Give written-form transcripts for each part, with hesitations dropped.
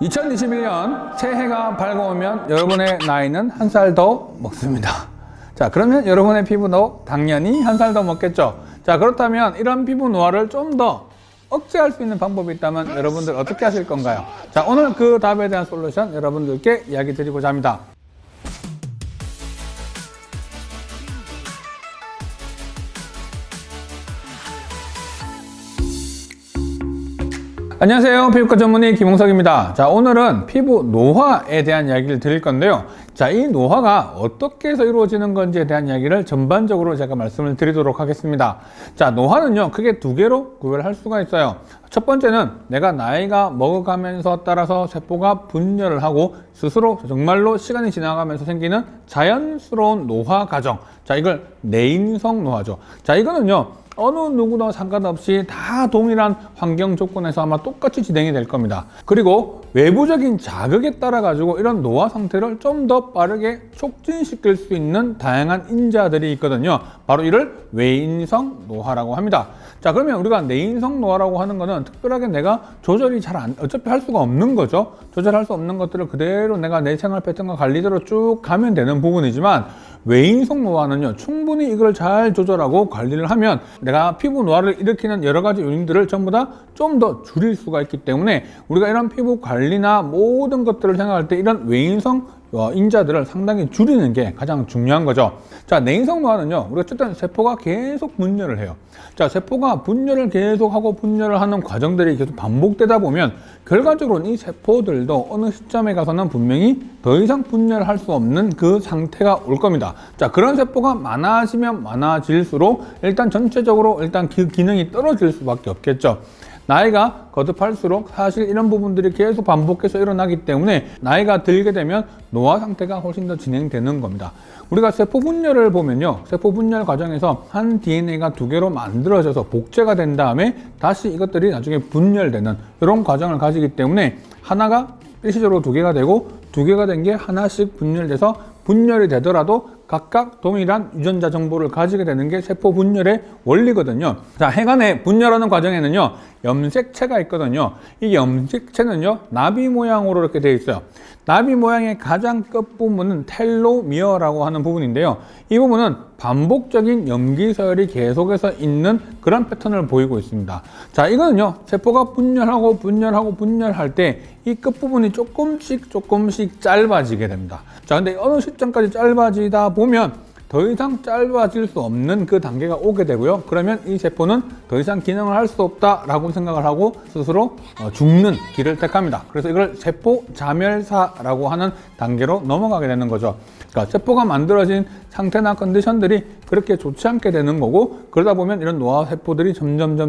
2021년 새해가 밝아오면 여러분의 나이는 한 살 더 먹습니다. 자, 그러면 여러분의 피부도 당연히 한 살 더 먹겠죠. 자, 그렇다면 이런 피부 노화를 좀 더 억제할 수 있는 방법이 있다면 여러분들 어떻게 하실 건가요? 자, 오늘 그 답에 대한 솔루션 여러분들께 이야기 드리고자 합니다. 안녕하세요. 피부과 전문의 김홍석입니다. 자, 오늘은 피부 노화에 대한 이야기를 드릴 건데요. 자, 이 노화가 어떻게 해서 이루어지는 건지에 대한 이야기를 전반적으로 제가 말씀을 드리도록 하겠습니다. 자, 노화는요, 크게 두 개로 구별할 수가 있어요. 첫 번째는 내가 나이가 먹어가면서 따라서 세포가 분열을 하고 스스로 정말로 시간이 지나가면서 생기는 자연스러운 노화 과정. 자, 이걸 내인성 노화죠. 자, 이거는요, 어느 누구나 상관없이 다 동일한 환경 조건에서 아마 똑같이 진행이 될 겁니다. 그리고 외부적인 자극에 따라 가지고 이런 노화 상태를 좀 더 빠르게 촉진시킬 수 있는 다양한 인자들이 있거든요. 바로 이를 외인성 노화라고 합니다. 자, 그러면 우리가 내인성 노화라고 하는 거는 특별하게 내가 조절이 어차피 할 수가 없는 거죠. 조절할 수 없는 것들을 그대로 내가 내 생활 패턴과 관리대로 쭉 가면 되는 부분이지만, 외인성 노화는요, 충분히 이걸 잘 조절하고 관리를 하면 내가 피부 노화를 일으키는 여러 가지 요인들을 전부 다 좀 더 줄일 수가 있기 때문에 우리가 이런 피부 관리나 모든 것들을 생각할 때 이런 외인성 인자들을 상당히 줄이는 게 가장 중요한 거죠. 자, 내인성 노화는요, 우리가 어쨌든 세포가 계속 분열을 해요. 자, 세포가 분열을 계속하고 분열을 하는 과정들이 계속 반복되다 보면 결과적으로는 이 세포들도 어느 시점에 가서는 분명히 더 이상 분열을 할 수 없는 그 상태가 올 겁니다. 자, 그런 세포가 많아지면 많아질수록 일단 전체적으로 그 기능이 떨어질 수밖에 없겠죠. 나이가 거듭할수록 사실 이런 부분들이 계속 반복해서 일어나기 때문에 나이가 들게 되면 노화 상태가 훨씬 더 진행되는 겁니다. 우리가 세포 분열을 보면요, 세포 분열 과정에서 한 DNA가 두 개로 만들어져서 복제가 된 다음에 다시 이것들이 나중에 분열되는 이런 과정을 가지기 때문에 하나가 일시적으로 두 개가 되고 두 개가 된 게 하나씩 분열돼서 분열이 되더라도 각각 동일한 유전자 정보를 가지게 되는 게 세포 분열의 원리거든요. 자, 해간에 분열하는 과정에는요, 염색체가 있거든요. 이 염색체는요, 나비 모양으로 이렇게 되어 있어요. 나비 모양의 가장 끝부분은 텔로미어라고 하는 부분인데요. 이 부분은 반복적인 염기서열이 계속해서 있는 그런 패턴을 보이고 있습니다. 자, 이거는요, 세포가 분열할 때 이 끝부분이 조금씩 짧아지게 됩니다. 자, 근데 어느 시점까지 짧아지다 보면 더 이상 짧아질 수 없는 그 단계가 오게 되고요. 그러면 이 세포는 더 이상 기능을 할 수 없다라고 생각을 하고 스스로 죽는 길을 택합니다. 그래서 이걸 세포 자멸사라고 하는 단계로 넘어가게 되는 거죠. 그러니까 세포가 만들어진 상태나 컨디션들이 그렇게 좋지 않게 되는 거고, 그러다 보면 이런 노화 세포들이 점점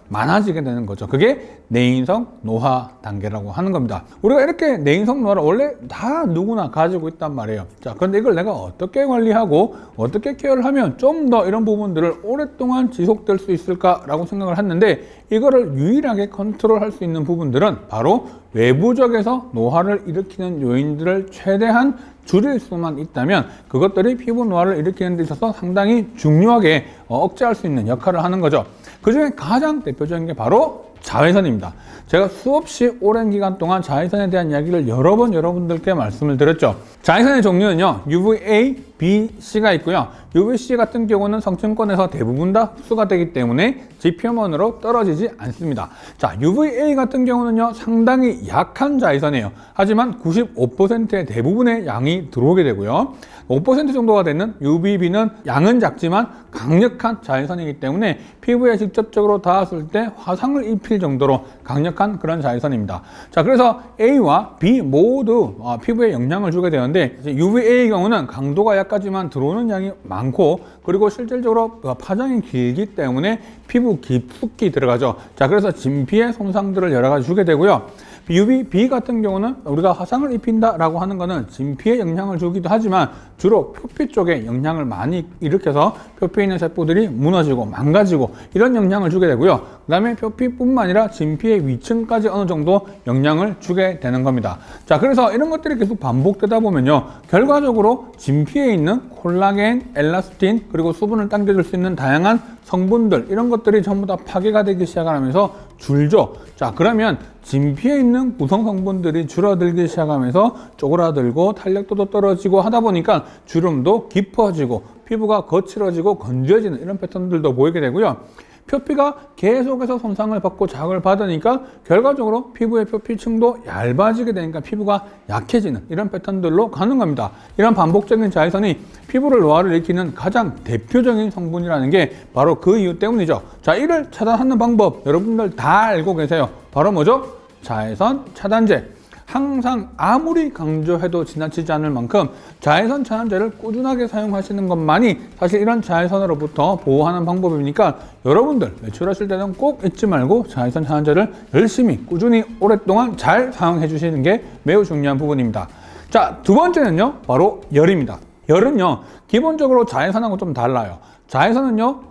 많아지게 되는 거죠. 그게 내인성 노화 단계라고 하는 겁니다. 우리가 이렇게 내인성 노화를 원래 다 누구나 가지고 있단 말이에요. 자, 그런데 이걸 내가 어떻게 관리하고 어떻게 케어를 하면 좀 더 이런 부분들을 오랫동안 지속될 수 있을까라고 생각을 했는데, 이거를 유일하게 컨트롤할 수 있는 부분들은 바로 외부적에서 노화를 일으키는 요인들을 최대한 줄일 수만 있다면 그것들이 피부 노화를 일으키는 데 있어서 상당히 중요하게 억제할 수 있는 역할을 하는 거죠. 그 중에 가장 대표적인 게 바로 자외선입니다. 제가 수없이 오랜 기간 동안 자외선에 대한 이야기를 여러 번 여러분들께 말씀을 드렸죠. 자외선의 종류는요, UVA, B, C가 있고요. UVC 같은 경우는 성층권에서 대부분 다 흡수가 되기 때문에 지표면으로 떨어지지 않습니다. 자, UVA 같은 경우는요, 상당히 약한 자외선이에요. 하지만 95%의 대부분의 양이 들어오게 되고요. 5% 정도가 되는 UVB는 양은 작지만 강력한 자외선이기 때문에 피부에 직접적으로 닿았을 때 화상을 입힐 정도로 강력한 그런 자외선입니다. 자, 그래서 A와 B 모두 피부에 영향을 주게 되는데, UVA의 경우는 강도가 약하지만 들어오는 양이 많고, 그리고 실질적으로 파장이 길기 때문에 피부 깊숙이 들어가죠. 자, 그래서 진피의 손상들을 여러 가지 주게 되고요. UVB 같은 경우는 우리가 화상을 입힌다라고 하는 거는 진피에 영향을 주기도 하지만 주로 표피 쪽에 영향을 많이 일으켜서 표피에 있는 세포들이 무너지고 망가지고 이런 영향을 주게 되고요. 그 다음에 표피뿐만 아니라 진피의 위층까지 어느 정도 영향을 주게 되는 겁니다. 자, 그래서 이런 것들이 계속 반복되다 보면요, 결과적으로 진피에 있는 콜라겐, 엘라스틴, 그리고 수분을 당겨줄 수 있는 다양한 성분들, 이런 것들이 전부 다 파괴가 되기 시작하면서 줄죠. 자, 그러면 진피에 있는 구성 성분들이 줄어들기 시작하면서 쪼그라들고 탄력도도 떨어지고 하다 보니까 주름도 깊어지고 피부가 거칠어지고 건조해지는 이런 패턴들도 보이게 되고요. 표피가 계속해서 손상을 받고 자극을 받으니까 결과적으로 피부의 표피층도 얇아지게 되니까 피부가 약해지는 이런 패턴들로 가는 겁니다. 이런 반복적인 자외선이 피부를 노화를 일으키는 가장 대표적인 성분이라는 게 바로 그 이유 때문이죠. 자, 이를 차단하는 방법 여러분들 다 알고 계세요. 바로 뭐죠? 자외선 차단제. 항상 아무리 강조해도 지나치지 않을 만큼 자외선 차단제를 꾸준하게 사용하시는 것만이 사실 이런 자외선으로부터 보호하는 방법이니까 여러분들 외출하실 때는 꼭 잊지 말고 자외선 차단제를 열심히 꾸준히 오랫동안 잘 사용해 주시는 게 매우 중요한 부분입니다. 자, 두 번째는요, 바로 열입니다. 열은요, 기본적으로 자외선하고 좀 달라요. 자외선은요,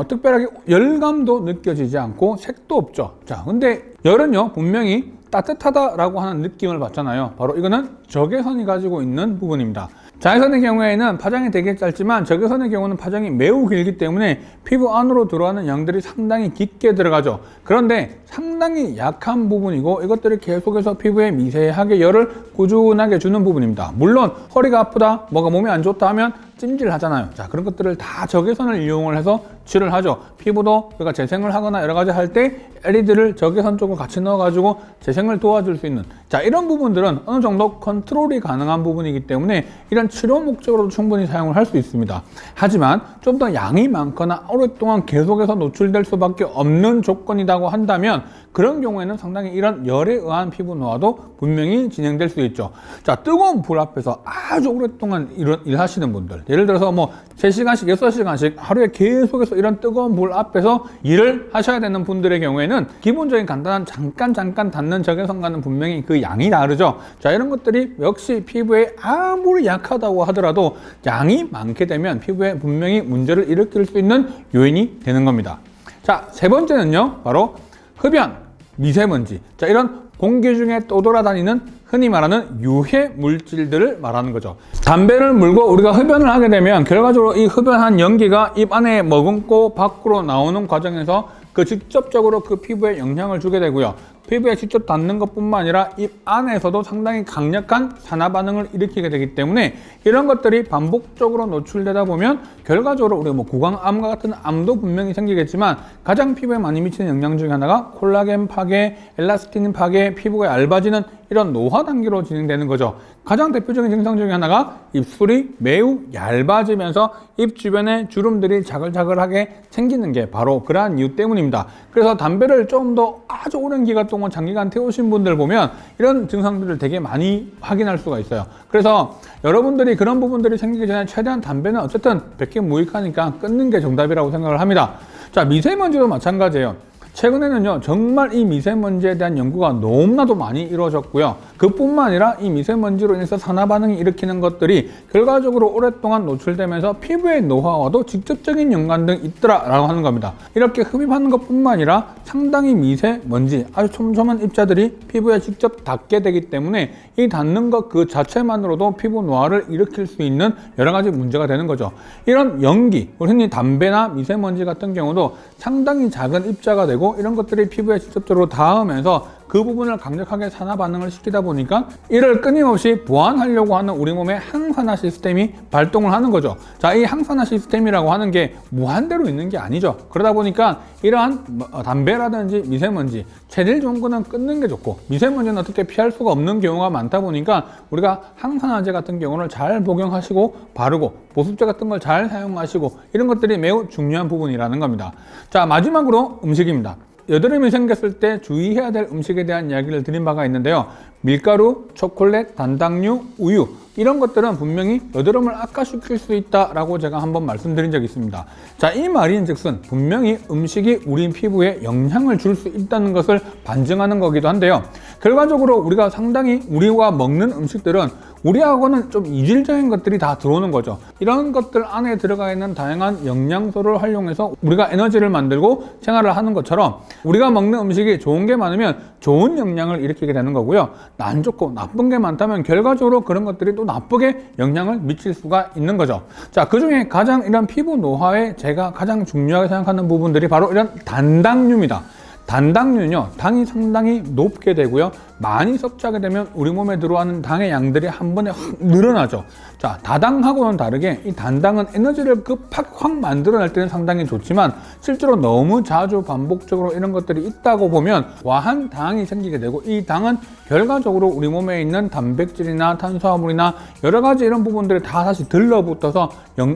특별하게 열감도 느껴지지 않고 색도 없죠. 자, 근데 열은요, 분명히 따뜻하다라고 하는 느낌을 받잖아요. 바로 이거는 적외선이 가지고 있는 부분입니다. 자외선의 경우에는 파장이 되게 짧지만 적외선의 경우는 파장이 매우 길기 때문에 피부 안으로 들어가는 양들이 상당히 깊게 들어가죠. 그런데 상당히 약한 부분이고 이것들이 계속해서 피부에 미세하게 열을 꾸준하게 주는 부분입니다. 물론 허리가 아프다, 뭐가 몸에 안 좋다 하면 찜질 하잖아요. 자, 그런 것들을 다 적외선을 이용을 해서 치료를 하죠. 피부도 우리가 재생을 하거나 여러 가지 할 때 LED를 적외선 쪽으로 같이 넣어가지고 재생을 도와줄 수 있는, 자, 이런 부분들은 어느 정도 컨트롤이 가능한 부분이기 때문에 이런 치료 목적으로도 충분히 사용을 할 수 있습니다. 하지만 좀 더 양이 많거나 오랫동안 계속해서 노출될 수밖에 없는 조건이라고 한다면 그런 경우에는 상당히 이런 열에 의한 피부 노화도 분명히 진행될 수 있죠. 자, 뜨거운 불 앞에서 아주 오랫동안 일하시는 분들, 예를 들어서 뭐 3시간씩, 6시간씩 하루에 계속해서 이런 뜨거운 불 앞에서 일을 하셔야 되는 분들의 경우에는 기본적인 간단한 잠깐 닿는 적외선과는 분명히 그 양이 다르죠. 자, 이런 것들이 역시 피부에 아무리 약하다고 하더라도 양이 많게 되면 피부에 분명히 문제를 일으킬 수 있는 요인이 되는 겁니다. 자, 세 번째는요, 바로 흡연, 미세먼지. 자, 이런 공기 중에 떠돌아다니는 흔히 말하는 유해 물질들을 말하는 거죠. 담배를 물고 우리가 흡연을 하게 되면 결과적으로 이 흡연한 연기가 입 안에 머금고 밖으로 나오는 과정에서 직접적으로 그 피부에 영향을 주게 되고요. 피부에 직접 닿는 것뿐만 아니라 입 안에서도 상당히 강력한 산화 반응을 일으키게 되기 때문에 이런 것들이 반복적으로 노출되다 보면 결과적으로 우리가 뭐 구강암과 같은 암도 분명히 생기겠지만 가장 피부에 많이 미치는 영향 중에 하나가 콜라겐 파괴, 엘라스틴 파괴, 피부가 얇아지는 이런 노화 단계로 진행되는 거죠. 가장 대표적인 증상 중에 하나가 입술이 매우 얇아지면서 입 주변에 주름들이 자글자글하게 생기는 게 바로 그러한 이유 때문입니다. 그래서 담배를 좀 더 아주 오랜 기간 동안 장기간 태우신 분들 보면 이런 증상들을 되게 많이 확인할 수가 있어요. 그래서 여러분들이 그런 부분들이 생기기 전에 최대한 담배는 어쨌든 백기무익하니까 끊는 게 정답이라고 생각을 합니다. 자, 미세먼지도 마찬가지예요. 최근에는요, 정말 이 미세먼지에 대한 연구가 너무나도 많이 이루어졌고요. 그뿐만 아니라 이 미세먼지로 인해서 산화 반응이 일으키는 것들이 결과적으로 오랫동안 노출되면서 피부의 노화와도 직접적인 연관등이 있더라라고 하는 겁니다. 이렇게 흡입하는 것뿐만 아니라 상당히 미세먼지, 아주 촘촘한 입자들이 피부에 직접 닿게 되기 때문에 이 닿는 것 그 자체만으로도 피부 노화를 일으킬 수 있는 여러 가지 문제가 되는 거죠. 이런 연기, 흔히 담배나 미세먼지 같은 경우도 상당히 작은 입자가 되고 이런 것들이 피부에 직접적으로 닿으면서 그 부분을 강력하게 산화 반응을 시키다 보니까 이를 끊임없이 보완하려고 하는 우리 몸의 항산화 시스템이 발동을 하는 거죠. 자, 이 항산화 시스템이라고 하는 게 무한대로 있는 게 아니죠. 그러다 보니까 이러한 담배라든지 미세먼지, 체질 좋은 거는 끊는 게 좋고 미세먼지는 어떻게 피할 수가 없는 경우가 많다 보니까 우리가 항산화제 같은 경우를 잘 복용하시고 바르고 보습제 같은 걸 잘 사용하시고 이런 것들이 매우 중요한 부분이라는 겁니다. 자, 마지막으로 음식입니다. 여드름이 생겼을 때 주의해야 될 음식에 대한 이야기를 드린 바가 있는데요. 밀가루, 초콜릿, 단당류, 우유 이런 것들은 분명히 여드름을 악화시킬 수 있다라고 제가 한번 말씀드린 적이 있습니다. 자, 이 말인즉슨 분명히 음식이 우리 피부에 영향을 줄 수 있다는 것을 반증하는 거기도 한데요. 결과적으로 우리가 상당히 우리가 먹는 음식들은 우리하고는 좀 이질적인 것들이 다 들어오는 거죠. 이런 것들 안에 들어가 있는 다양한 영양소를 활용해서 우리가 에너지를 만들고 생활을 하는 것처럼 우리가 먹는 음식이 좋은 게 많으면 좋은 영향을 일으키게 되는 거고요. 안 좋고 나쁜 게 많다면 결과적으로 그런 것들이 또 나쁘게 영향을 미칠 수가 있는 거죠. 자, 그 중에 가장 이런 피부 노화에 제가 가장 중요하게 생각하는 부분들이 바로 이런 단당류입니다. 단당류는요, 당이 상당히 높게 되고요, 많이 섭취하게 되면 우리 몸에 들어가는 당의 양들이 한 번에 확 늘어나죠. 자, 다당하고는 다르게 이 단당은 에너지를 급하게 확 만들어낼 때는 상당히 좋지만 실제로 너무 자주 반복적으로 이런 것들이 있다고 보면 과한 당이 생기게 되고, 이 당은 결과적으로 우리 몸에 있는 단백질이나 탄수화물이나 여러 가지 이런 부분들이 다 다시 들러붙어서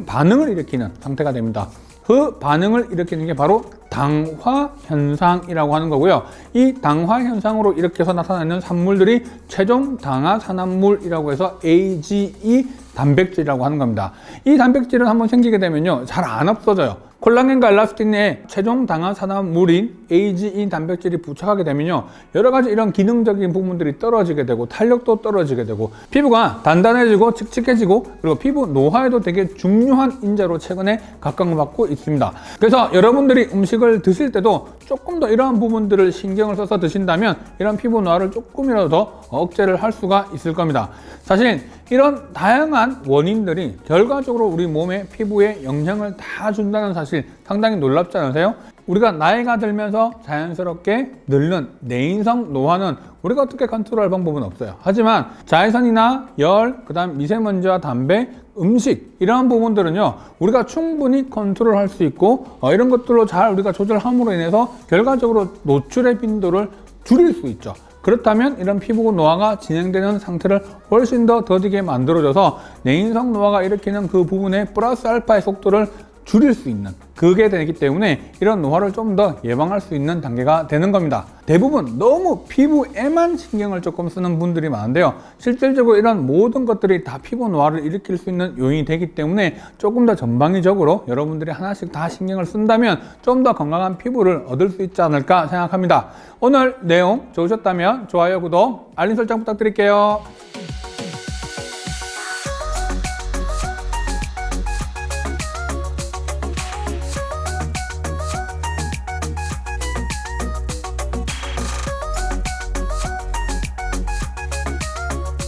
반응을 일으키는 상태가 됩니다. 그 반응을 일으키는 게 바로 당화 현상이라고 하는 거고요. 이 당화 현상으로 일으켜서 나타나는 산물들이 최종 당화 산화물이라고 해서 AGE 단백질이라고 하는 겁니다. 이 단백질은 한번 생기게 되면요, 잘 안 없어져요. 콜라겐과 엘라스틴에 최종 당화 산화물인 AGE 단백질이 부착하게 되면요, 여러 가지 이런 기능적인 부분들이 떨어지게 되고 탄력도 떨어지게 되고 피부가 단단해지고 칙칙해지고, 그리고 피부 노화에도 되게 중요한 인자로 최근에 각광받고 있습니다. 그래서 여러분들이 음식을 드실 때도 조금 더 이러한 부분들을 신경을 써서 드신다면 이런 피부 노화를 조금이라도 더 억제를 할 수가 있을 겁니다. 사실 이런 다양한 원인들이 결과적으로 우리 몸의 피부에 영향을 다 준다는 사실 상당히 놀랍지 않으세요? 우리가 나이가 들면서 자연스럽게 늙는 내인성 노화는 우리가 어떻게 컨트롤할 방법은 없어요. 하지만 자외선이나 열, 그다음 미세먼지와 담배, 음식 이러한 부분들은요, 우리가 충분히 컨트롤할 수 있고 이런 것들로 잘 우리가 조절함으로 인해서 결과적으로 노출의 빈도를 줄일 수 있죠. 그렇다면 이런 피부 노화가 진행되는 상태를 훨씬 더 더디게 만들어줘서 내인성 노화가 일으키는 그 부분의 플러스 알파의 속도를 줄일 수 있는, 그게 되기 때문에 이런 노화를 좀 더 예방할 수 있는 단계가 되는 겁니다. 대부분 너무 피부에만 신경을 조금 쓰는 분들이 많은데요, 실질적으로 이런 모든 것들이 다 피부 노화를 일으킬 수 있는 요인이 되기 때문에 조금 더 전방위적으로 여러분들이 하나씩 다 신경을 쓴다면 좀 더 건강한 피부를 얻을 수 있지 않을까 생각합니다. 오늘 내용 좋으셨다면 좋아요, 구독, 알림 설정 부탁드릴게요.